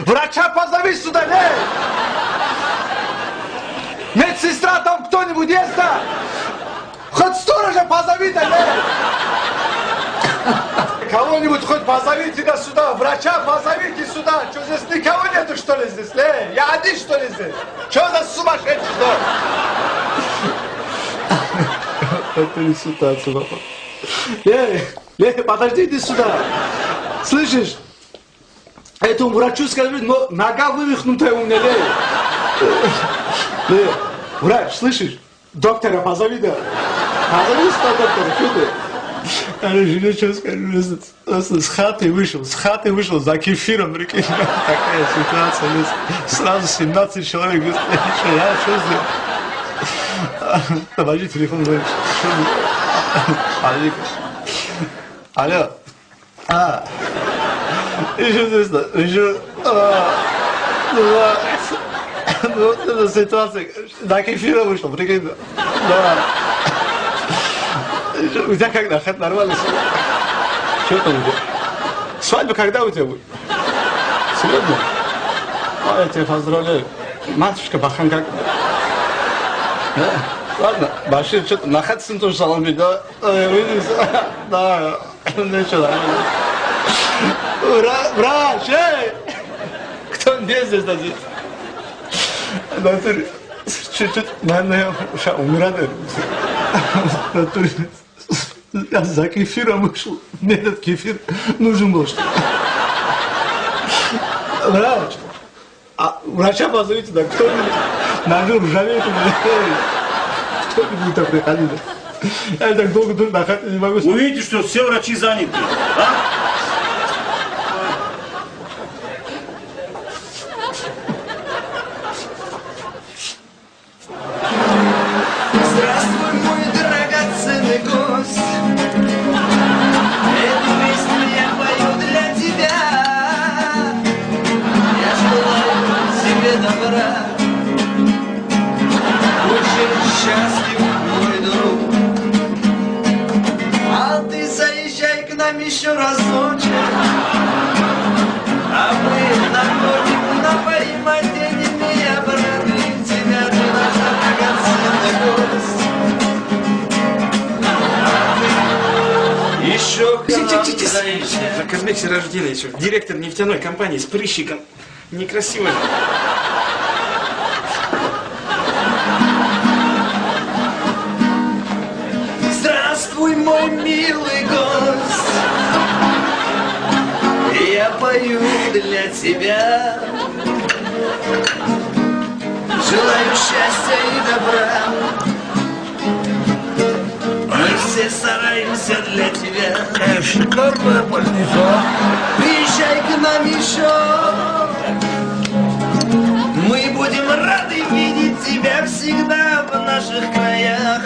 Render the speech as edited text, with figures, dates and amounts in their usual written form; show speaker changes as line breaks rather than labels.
Врача позови сюда, не! Медсестра там кто-нибудь есть, да? Хоть сторожа позови-то, не! Кого-нибудь хоть позовите сюда, врача позовите сюда. Что здесь никого нету, что ли, здесь? Я один, что ли, здесь? Что за сумасшедший, что? Это не ситуация, папа. Подожди сюда. Слышишь? Этому врачу скажи, но нога вывихнутая у меня, врач, слышишь? Доктора позови, да? Позови сюда доктора, что ты? Жене что скажу, с хаты вышел за кефиром, прикинь, такая ситуация, сразу 17 человек, я что сделал? Подожди, телефон звонит. Алло. Еще здесь, еще... Вот эта ситуация, на кефира вышел, прикинь, да. У тебя когда? Хоть нормально? Что там у тебя? Свадьба когда у тебя будет? Сегодня? Я тебя поздравляю. Матушка Бахан как? Да? Ладно, Башир, что-то на хатсин тоже салам бить, да? Да, ну что, нормально. Врач, эй! Кто мне здесь дадит? Натуре, чуть-чуть, наверное, я умираю. Натуре. Я за кефиром вышел. Мне этот кефир нужен был, что ли? Врач. А врача позовите, да, кто-нибудь ножом ржавеет у меня. Кто-нибудь так приходит. Я так долго тут на хате не могу.
Вы видите, что все врачи заняты, а?
Счастлив, мой друг. А ты заезжай к нам еще разочек, а мы наркотик напоим, оденем и обрадуем тебя, ты наша драгоценный гость. А ты еще к нам заезжай.
На комплексе рождения еще. Директор нефтяной компании с прыщиком. Некрасиво.
Здравствуй, мой милый гость, я пою для тебя, желаю счастья и добра. Мы все стараемся для тебя.
Шикарная больница.
Приезжай к нам еще, мы будем рады видеть тебя всегда в наших краях.